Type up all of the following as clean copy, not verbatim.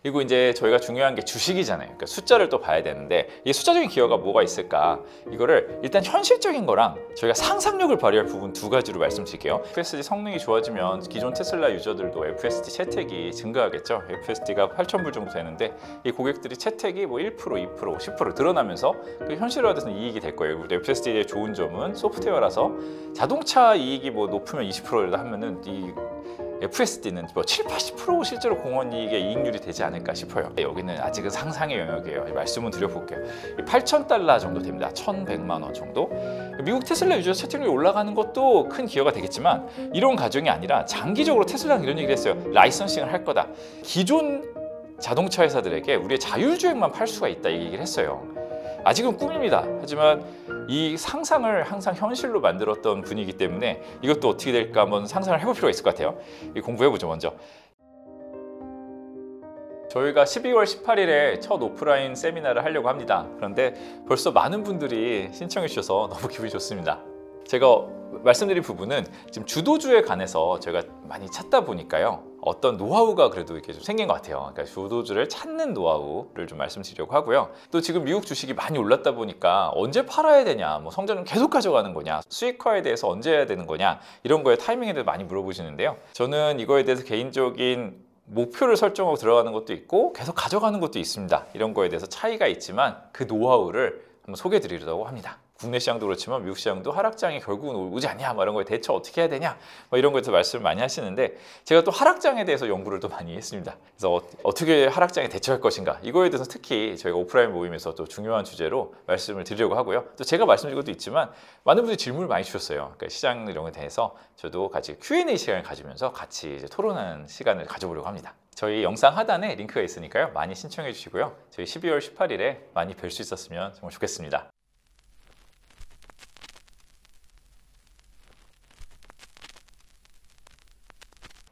그리고 이제 저희가 중요한 게 주식이잖아요. 그러니까 숫자를 또 봐야 되는데 이 숫자적인 기여가 뭐가 있을까? 이거를 일단 현실적인 거랑 저희가 상상력을 발휘할 부분 두 가지로 말씀드릴게요. FSD 성능이 좋아지면 기존 테슬라 유저들도 FSD 채택이 증가하겠죠. FSD가 8,000불 정도 되는데 이 고객들이 채택이 뭐 1%, 2%, 10% 늘어나면서 그 현실화돼서 이익이 될 거예요. FSD의 좋은 점은 소프트웨어라서 자동차 이익이 뭐 높으면 20%라도 하면은 이 FSD는 뭐 7, 80% 실제로 공원 이익의 이익률이 되지 않을까 싶어요. 여기는 아직은 상상의 영역이에요. 말씀을 드려볼게요. 8,000달러 정도 됩니다. 1,100만 원 정도. 미국 테슬라 유저 채택률이 올라가는 것도 큰 기여가 되겠지만 이런 가정이 아니라 장기적으로 테슬라는 이런 얘기를 했어요. 라이선싱을 할 거다. 기존 자동차 회사들에게 우리의 자율주행만 팔 수가 있다 이 얘기를 했어요. 아직은 꿈입니다. 하지만 이 상상을 항상 현실로 만들었던 분이기 때문에 이것도 어떻게 될까 한번 상상을 해볼 필요가 있을 것 같아요. 공부해보죠 먼저. 저희가 12월 18일에 첫 오프라인 세미나를 하려고 합니다. 그런데 벌써 많은 분들이 신청해 주셔서 너무 기분이 좋습니다. 제가 말씀드린 부분은 지금 주도주에 관해서 저희가 많이 찾다 보니까요. 어떤 노하우가 그래도 이렇게 좀 생긴 것 같아요. 그러니까 주도주를 찾는 노하우를 좀 말씀드리려고 하고요. 또 지금 미국 주식이 많이 올랐다 보니까 언제 팔아야 되냐, 뭐 성장을 계속 가져가는 거냐, 수익화에 대해서 언제 해야 되는 거냐 이런 거에 타이밍에 대해서 많이 물어보시는데요. 저는 이거에 대해서 개인적인 목표를 설정하고 들어가는 것도 있고 계속 가져가는 것도 있습니다. 이런 거에 대해서 차이가 있지만 그 노하우를 한번 소개해 드리려고 합니다. 국내 시장도 그렇지만 미국 시장도 하락장이 결국은 오지 않냐, 뭐 이런 거에 대처 어떻게 해야 되냐, 뭐 이런 거에 대해서 말씀을 많이 하시는데 제가 또 하락장에 대해서 연구를 또 많이 했습니다. 그래서 어떻게 하락장에 대처할 것인가 이거에 대해서 특히 저희가 오프라인 모임에서 또 중요한 주제로 말씀을 드리려고 하고요. 또 제가 말씀드린 것도 있지만 많은 분들이 질문을 많이 주셨어요. 그러니까 시장 이런 거에 대해서 저도 같이 Q&A 시간을 가지면서 같이 이제 토론하는 시간을 가져보려고 합니다. 저희 영상 하단에 링크가 있으니까요. 많이 신청해 주시고요. 저희 12월 18일에 많이 뵐 수 있었으면 정말 좋겠습니다.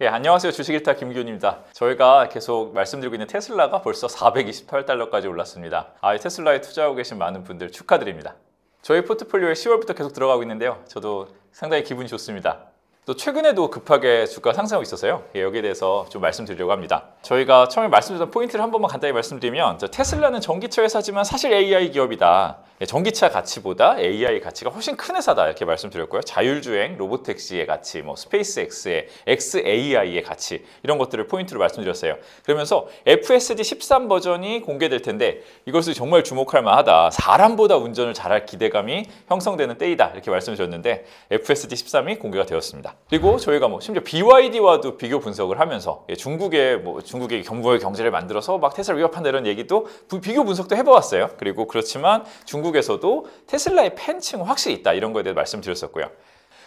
예, 안녕하세요. 주식일타 김기훈입니다. 저희가 계속 말씀드리고 있는 테슬라가 벌써 428달러까지 올랐습니다. 테슬라에 투자하고 계신 많은 분들 축하드립니다. 저희 포트폴리오에 10월부터 계속 들어가고 있는데요. 저도 상당히 기분이 좋습니다. 또 최근에도 급하게 주가 상승하고 있어서요. 여기에 대해서 좀 말씀드리려고 합니다. 저희가 처음에 말씀드렸던 포인트를 한 번만 간단히 말씀드리면 테슬라는 전기차 회사지만 사실 AI 기업이다. 전기차 가치보다 AI 가치가 훨씬 큰 회사다 이렇게 말씀드렸고요. 자율주행, 로보택시의 가치, 뭐 스페이스X의 XAI의 가치 이런 것들을 포인트로 말씀드렸어요. 그러면서 FSD 13 버전이 공개될 텐데 이것을 정말 주목할 만하다. 사람보다 운전을 잘할 기대감이 형성되는 때이다 이렇게 말씀드렸는데 FSD 13이 공개가 되었습니다. 그리고 저희가 뭐 심지어 BYD와도 비교 분석을 하면서 중국의 경부의 경제를 만들어서 막 테슬라 위협한다 이런 얘기도 비교 분석도 해보았어요. 그리고 그렇지만 중국에서도 테슬라의 팬층은 확실히 있다 이런 거에 대해 말씀드렸었고요.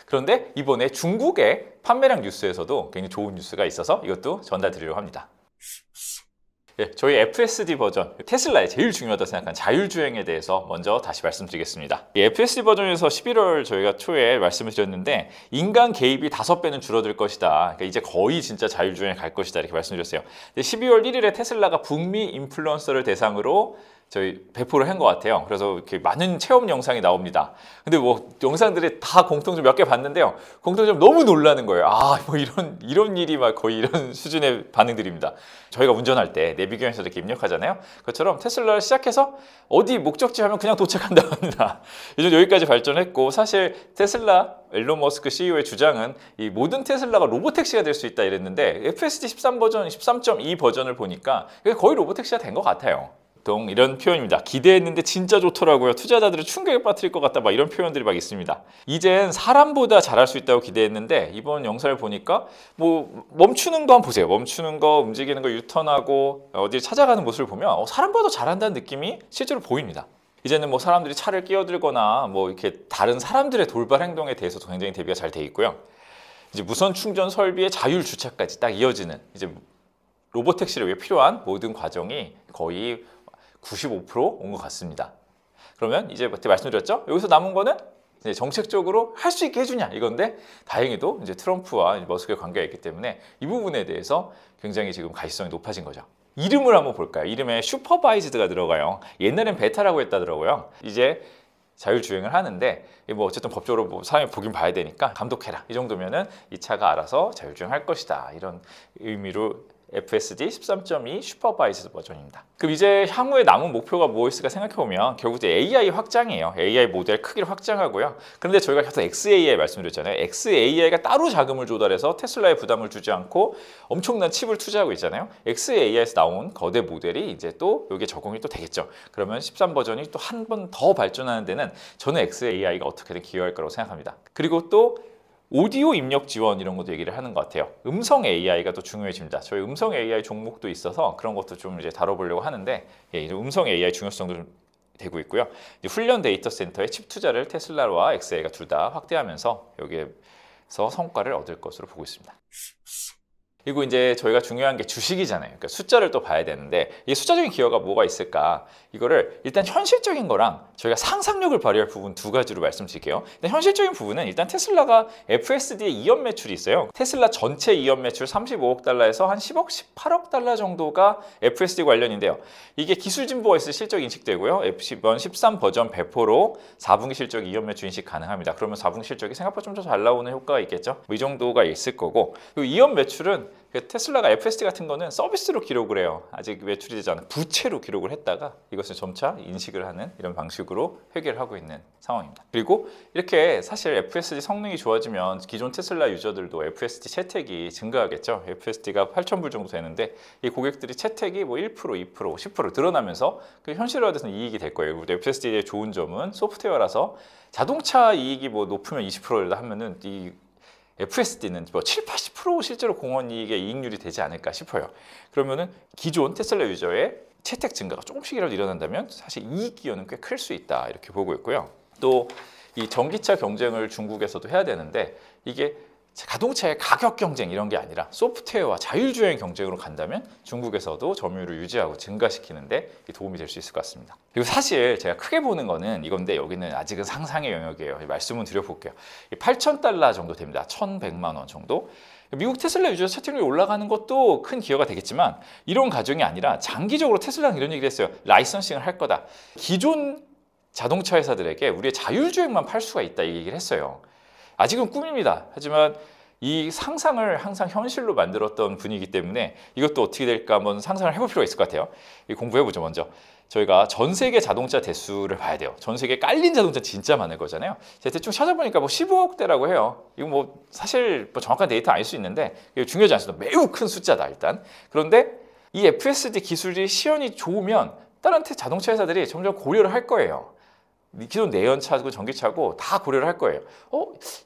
그런데 이번에 중국의 판매량 뉴스에서도 굉장히 좋은 뉴스가 있어서 이것도 전달드리려고 합니다. 예, 저희 FSD 버전, 테슬라의 제일 중요하다고 생각하는 자율주행에 대해서 먼저 다시 말씀드리겠습니다. 이 FSD 버전에서 11월 저희가 초에 말씀을 드렸는데 인간 개입이 5배는 줄어들 것이다. 그러니까 이제 거의 진짜 자율주행에 갈 것이다 이렇게 말씀드렸어요. 12월 1일에 테슬라가 북미 인플루언서를 대상으로 저희 배포를 한 것 같아요. 그래서 이렇게 많은 체험 영상이 나옵니다. 근데 뭐 영상들이 다 공통점 몇 개 봤는데요. 공통점 너무 놀라는 거예요. 뭐 이런 일이 막 거의 이런 수준의 반응들입니다. 저희가 운전할 때 내비게이션에서 이렇게 입력하잖아요. 그것처럼 테슬라를 시작해서 어디 목적지 하면 그냥 도착한다고 합니다. 요즘 여기까지 발전했고 사실 테슬라 일론 머스크 CEO의 주장은 이 모든 테슬라가 로보택시가 될 수 있다 이랬는데 FSD 13 버전, 13.2 버전을 보니까 거의 로보택시가 된 것 같아요. 보통 이런 표현입니다. 기대했는데 진짜 좋더라고요. 투자자들을 충격에 빠뜨릴 것 같다. 막 이런 표현들이 막 있습니다. 이젠 사람보다 잘할 수 있다고 기대했는데 이번 영상을 보니까 뭐 멈추는 거 한번 보세요. 멈추는 거, 움직이는 거, 유턴하고 어디 찾아가는 모습을 보면 사람보다 잘한다는 느낌이 실제로 보입니다. 이제는 뭐 사람들이 차를 끼어들거나 뭐 이렇게 다른 사람들의 돌발 행동에 대해서도 굉장히 대비가 잘 돼 있고요. 이제 무선 충전 설비의 자율 주차까지 딱 이어지는 이제 로보택시를 위해 필요한 모든 과정이 거의 95% 온 것 같습니다. 그러면 이제 그때 말씀드렸죠? 여기서 남은 거는 이제 정책적으로 할 수 있게 해주냐 이건데 다행히도 이제 트럼프와 머스크의 관계가 있기 때문에 이 부분에 대해서 굉장히 지금 가시성이 높아진 거죠. 이름을 한번 볼까요? 이름에 슈퍼바이즈드가 들어가요. 옛날엔 베타라고 했다더라고요. 이제 자율주행을 하는데 뭐 어쨌든 법적으로 뭐 사람이 보긴 봐야 되니까 감독해라. 이 정도면은 이 차가 알아서 자율주행할 것이다. 이런 의미로 FSD 13.2 슈퍼바이스드 버전입니다. 그럼 이제 향후에 남은 목표가 무엇일까 생각해보면 결국 이제 AI 확장이에요. AI 모델 크기를 확장하고요. 그런데 저희가 계속 XAI 말씀드렸잖아요. XAI가 따로 자금을 조달해서 테슬라에 부담을 주지 않고 엄청난 칩을 투자하고 있잖아요. XAI에서 나온 거대 모델이 이제 또 여기에 적용이 또 되겠죠. 그러면 13 버전이 또 한 번 더 발전하는 데는 저는 XAI가 어떻게든 기여할 거라고 생각합니다. 그리고 또 오디오 입력 지원 이런 것도 얘기를 하는 것 같아요. 음성 AI가 또 중요해집니다. 저희 음성 AI 종목도 있어서 그런 것도 좀 이제 다뤄보려고 하는데 이제 음성 AI 중요성도 좀 되고 있고요. 이제 훈련 데이터 센터의 칩 투자를 테슬라와 XAI가 둘 다 확대하면서 여기에서 성과를 얻을 것으로 보고 있습니다. 그리고 이제 저희가 중요한 게 주식이잖아요. 그러니까 숫자를 또 봐야 되는데 이 숫자적인 기여가 뭐가 있을까? 이거를 일단 현실적인 거랑 저희가 상상력을 발휘할 부분 두 가지로 말씀드릴게요. 일단 현실적인 부분은 일단 테슬라가 FSD의 이연 매출이 있어요. 테슬라 전체 이연 매출 35억 달러에서 한 10억, 18억 달러 정도가 FSD 관련인데요. 이게 기술 진보가 있을 실적 인식되고요. 이번 13 버전 배포로 4분기 실적 이연 매출 인식 가능합니다. 그러면 4분기 실적이 생각보다 좀 더 잘 나오는 효과가 있겠죠. 이 정도가 있을 거고 그리고 이연 매출은 테슬라가 FSD 같은 거는 서비스로 기록을 해요. 아직 매출이 되지 않은 부채로 기록을 했다가 이것을 점차 인식을 하는 이런 방식으로 회계를 하고 있는 상황입니다. 그리고 이렇게 사실 FSD 성능이 좋아지면 기존 테슬라 유저들도 FSD 채택이 증가하겠죠. FSD가 8,000불 정도 되는데 이 고객들이 채택이 뭐 1%, 2%, 10% 늘어나면서 그 현실화돼서 이익이 될 거예요. FSD의 좋은 점은 소프트웨어라서 자동차 이익이 뭐 높으면 20%라 하면은 이 FSD는 뭐 7, 80% 실제로 공원 이익의 이익률이 되지 않을까 싶어요. 그러면은 기존 테슬라 유저의 채택 증가가 조금씩이라도 일어난다면 사실 이익 기여는 꽤 클 수 있다 이렇게 보고 있고요. 또 이 전기차 경쟁을 중국에서도 해야 되는데 이게 자동차의 가격 경쟁 이런 게 아니라 소프트웨어와 자율주행 경쟁으로 간다면 중국에서도 점유율을 유지하고 증가시키는데 도움이 될 수 있을 것 같습니다. 그리고 사실 제가 크게 보는 거는 이건데 여기는 아직은 상상의 영역이에요. 말씀은 드려볼게요. 8,000달러 정도 됩니다. 1,100만 원 정도. 미국 테슬라 유저 채택률이 올라가는 것도 큰 기여가 되겠지만 이런 가정이 아니라 장기적으로 테슬라는 이런 얘기를 했어요. 라이선싱을 할 거다. 기존 자동차 회사들에게 우리의 자율주행만 팔 수가 있다 이 얘기를 했어요. 아직은 꿈입니다. 하지만 이 상상을 항상 현실로 만들었던 분이기 때문에 이것도 어떻게 될까 한번 상상을 해볼 필요가 있을 것 같아요. 공부해보죠. 먼저 저희가 전 세계 자동차 대수를 봐야 돼요. 전 세계에 깔린 자동차 진짜 많을 거잖아요. 제가 대충 찾아보니까 뭐 15억대라고 해요. 이거 뭐 사실 뭐 정확한 데이터 아닐 수 있는데 중요하지 않습니다. 매우 큰 숫자다 일단. 그런데 이 FSD 기술이 시연이 좋으면 다른 자동차 회사들이 점점 고려를 할 거예요. 기존 내연차고 전기차고 다 고려를 할 거예요.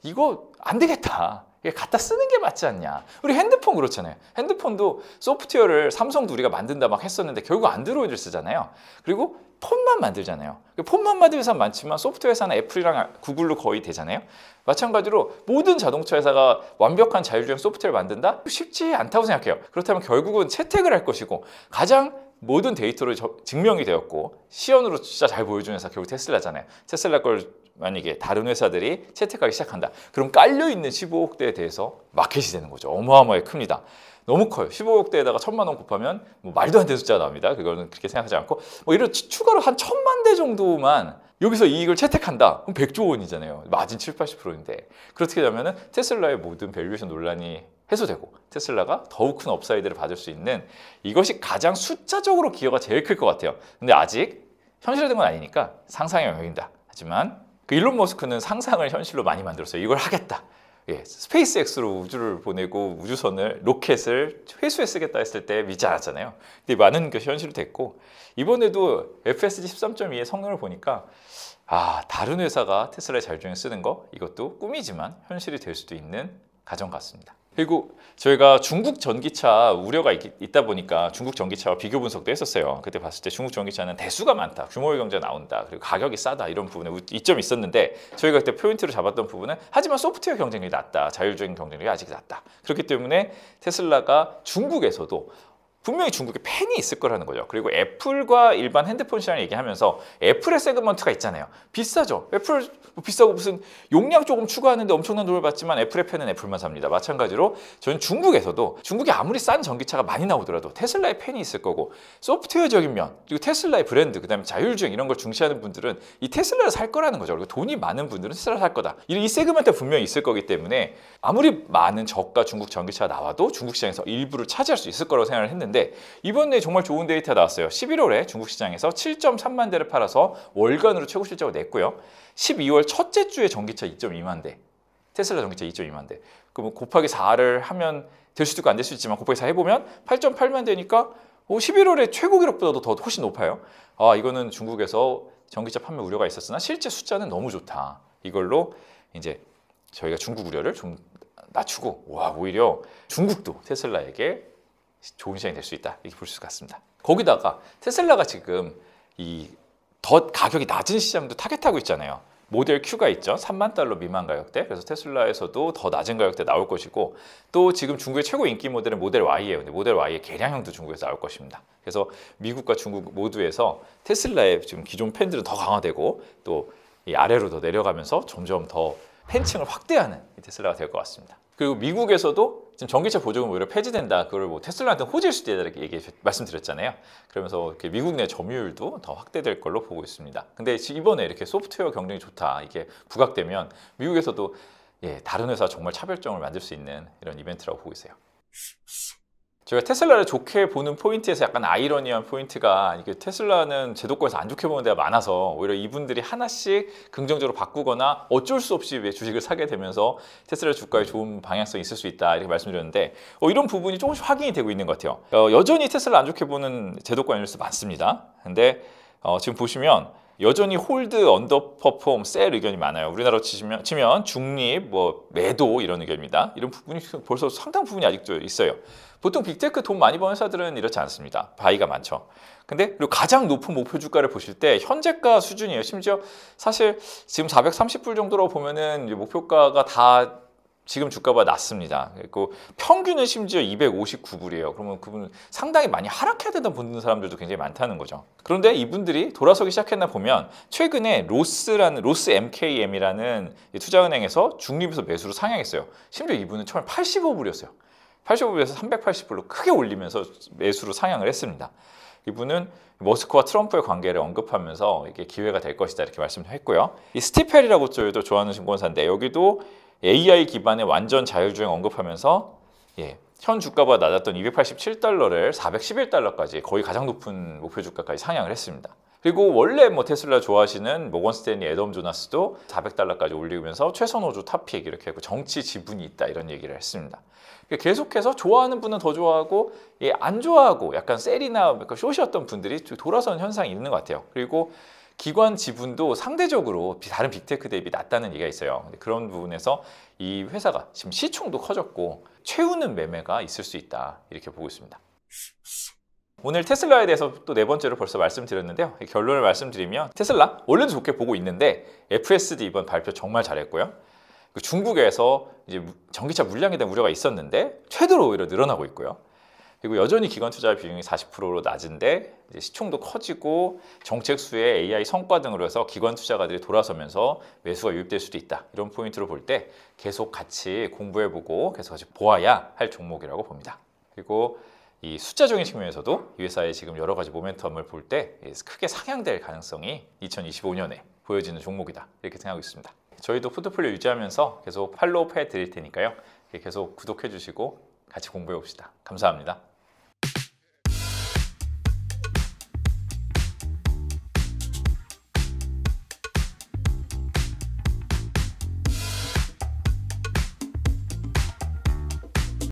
이거 안 되겠다. 이게 갖다 쓰는 게 맞지 않냐. 우리 핸드폰 그렇잖아요. 핸드폰도 소프트웨어를 삼성도 우리가 만든다 막 했었는데 결국 안드로이드를 쓰잖아요. 그리고 폰만 만들잖아요. 폰만 만드는 회사 많지만 소프트웨어 회사는 애플이랑 구글로 거의 되잖아요. 마찬가지로 모든 자동차 회사가 완벽한 자율주행 소프트웨어를 만든다? 쉽지 않다고 생각해요. 그렇다면 결국은 채택을 할 것이고 가장 모든 데이터로 증명이 되었고 시연으로 진짜 잘 보여주는 회사 결국 테슬라잖아요. 테슬라 걸 만약에 다른 회사들이 채택하기 시작한다. 그럼 깔려있는 15억대에 대해서 마켓이 되는 거죠. 어마어마하게 큽니다. 너무 커요. 15억대에다가 1,000만 원 곱하면 뭐 말도 안 되는 숫자가 나옵니다. 그거는 그렇게 생각하지 않고 뭐 이런 추가로 한 1,000만 대 정도만 여기서 이익을 채택한다. 그럼 100조 원이잖아요. 마진 7, 80%인데 그렇게 되면 테슬라의 모든 밸류에이션 논란이 해소되고 테슬라가 더욱 큰 업사이드를 받을 수 있는 이것이 가장 숫자적으로 기여가 제일 클 것 같아요. 근데 아직 현실화된 건 아니니까 상상의 영역입니다. 하지만 그 일론 머스크는 상상을 현실로 많이 만들었어요. 이걸 하겠다. 스페이스X로 우주를 보내고 우주선을 로켓을 회수해 쓰겠다 했을 때 믿지 않았잖아요. 근데 많은 것이 현실이 됐고 이번에도 FSD 13.2의 성능을 보니까 다른 회사가 테슬라의 자율주행 쓰는 거 이것도 꿈이지만 현실이 될 수도 있는 가정 같습니다. 그리고 저희가 중국 전기차 우려가 있다 보니까 중국 전기차와 비교 분석도 했었어요. 그때 봤을 때 중국 전기차는 대수가 많다, 규모의 경제가 나온다, 그리고 가격이 싸다 이런 부분에 이점이 있었는데 저희가 그때 포인트로 잡았던 부분은 하지만 소프트웨어 경쟁력이 낮다, 자율주행 경쟁력이 아직 낮다. 그렇기 때문에 테슬라가 중국에서도 분명히 중국에 팬이 있을 거라는 거죠. 그리고 애플과 일반 핸드폰 시장을 얘기하면서 애플의 세그먼트가 있잖아요. 비싸죠. 애플 비싸고 무슨 용량 조금 추가하는데 엄청난 돈을 받지만 애플의 팬은 애플만 삽니다. 마찬가지로 저는 중국에서도 중국이 아무리 싼 전기차가 많이 나오더라도 테슬라의 팬이 있을 거고 소프트웨어적인 면 그리고 테슬라의 브랜드 그다음에 자율주행 이런 걸 중시하는 분들은 이 테슬라를 살 거라는 거죠. 그리고 돈이 많은 분들은 테슬라를 살 거다. 이 세그먼트가 분명히 있을 거기 때문에 아무리 많은 저가 중국 전기차가 나와도 중국 시장에서 일부를 차지할 수 있을 거라고 생각을 했는데 이번에 정말 좋은 데이터가 나왔어요. 11월에 중국 시장에서 7.3만 대를 팔아서 월간으로 최고 실적을 냈고요. 12월 첫째 주에 전기차 2.2만 대, 테슬라 전기차 2.2만 대. 그럼 곱하기 4를 하면 될 수도 있고 안 될 수도 있지만 곱하기 4 해보면 8.8만 대니까 11월에 최고 기록보다도 더 훨씬 높아요. 아, 이거는 중국에서 전기차 판매 우려가 있었으나 실제 숫자는 너무 좋다. 이걸로 이제 저희가 중국 우려를 좀 낮추고 와 오히려 중국도 테슬라에게 좋은 시장이 될 수 있다 이렇게 볼 수 있습니다. 거기다가 테슬라가 지금 이 더 가격이 낮은 시장도 타겟하고 있잖아요. 모델 Q가 있죠. 3만 달러 미만 가격대. 그래서 테슬라에서도 더 낮은 가격대 나올 것이고 또 지금 중국의 최고 인기 모델은 모델 Y예요. 근데 모델 Y의 개량형도 중국에서 나올 것입니다. 그래서 미국과 중국 모두에서 테슬라의 지금 기존 팬들은 더 강화되고 또 이 아래로 더 내려가면서 점점 더 팬층을 확대하는 테슬라가 될 것 같습니다. 그리고 미국에서도 지금 전기차 보조금 오히려 폐지된다. 그걸 뭐 테슬라한테 호재일 수도 있다 이렇게 말씀드렸잖아요. 그러면서 이렇게 미국 내 점유율도 더 확대될 걸로 보고 있습니다. 근데 이번에 이렇게 소프트웨어 경쟁이 좋다 이게 부각되면 미국에서도 다른 회사 정말 차별점을 만들 수 있는 이런 이벤트라고 보고 있어요. 제가 테슬라를 좋게 보는 포인트에서 약간 아이러니한 포인트가 이게 테슬라는 제도권에서 안 좋게 보는 데가 많아서 오히려 이분들이 하나씩 긍정적으로 바꾸거나 어쩔 수 없이 주식을 사게 되면서 테슬라 주가에 좋은 방향성이 있을 수 있다 이렇게 말씀드렸는데 이런 부분이 조금씩 확인이 되고 있는 것 같아요. 여전히 테슬라 안 좋게 보는 제도권 뉴스 많습니다. 근데 지금 보시면 여전히 홀드, 언더퍼폼, 셀 의견이 많아요. 우리나라로 치면 중립, 매도 이런 의견입니다. 이런 부분이 벌써 상당 부분이 아직도 있어요. 보통 빅테크 돈 많이 버는 회사들은 이렇지 않습니다. 바이가 많죠. 근데 그리고 가장 높은 목표 주가를 보실 때 현재가 수준이에요. 심지어 사실 지금 430불 정도로 보면은 목표가가 다 지금 주가보다 낮습니다. 그리고 평균은 심지어 259불이에요. 그러면 그분은 상당히 많이 하락해야 된다고 보는 사람들도 굉장히 많다는 거죠. 그런데 이분들이 돌아서기 시작했나 보면 최근에 로스 MKM이라는 투자은행에서 중립에서 매수로 상향했어요. 심지어 이분은 처음에 85불이었어요. 85불에서 380불로 크게 올리면서 매수로 상향을 했습니다. 이분은 머스크와 트럼프의 관계를 언급하면서 이게 기회가 될 것이다 이렇게 말씀을 했고요. 이 스티펠이라고 저희도 좋아하는 증권사인데 여기도 AI 기반의 완전 자율주행 언급하면서 현 주가보다 낮았던 287달러를 411달러까지 거의 가장 높은 목표 주가까지 상향을 했습니다. 그리고 원래 테슬라 좋아하시는 모건 스탠리 애덤 조나스도 400달러까지 올리면서 최선 호주 탑픽 이렇게 했고 정치 지분이 있다 이런 얘기를 했습니다. 계속해서 좋아하는 분은 더 좋아하고 안 좋아하고 약간 셀이나 숏이었던 분들이 돌아서는 현상이 있는 것 같아요. 그리고 기관 지분도 상대적으로 다른 빅테크 대비 낮다는 얘기가 있어요. 그런 부분에서 이 회사가 지금 시총도 커졌고 채우는 매매가 있을 수 있다 이렇게 보고 있습니다. 오늘 테슬라에 대해서 또 네 번째로 벌써 말씀드렸는데요. 결론을 말씀드리면 테슬라 원래도 좋게 보고 있는데 FSD 이번 발표 정말 잘했고요. 중국에서 이제 전기차 물량에 대한 우려가 있었는데 최대로 오히려 늘어나고 있고요. 그리고 여전히 기관 투자 비중이 40%로 낮은데 이제 시총도 커지고 정책 수혜, AI 성과 등으로 해서 기관 투자가들이 돌아서면서 매수가 유입될 수도 있다. 이런 포인트로 볼 때 계속 같이 공부해보고 계속 같이 보아야 할 종목이라고 봅니다. 그리고 이 숫자적인 측면에서도 이 회사의 지금 여러 가지 모멘텀을 볼 때 크게 상향될 가능성이 2025년에 보여지는 종목이다. 이렇게 생각하고 있습니다. 저희도 포트폴리오 유지하면서 계속 팔로우 해 드릴 테니까요. 계속 구독해 주시고 같이 공부해 봅시다. 감사합니다.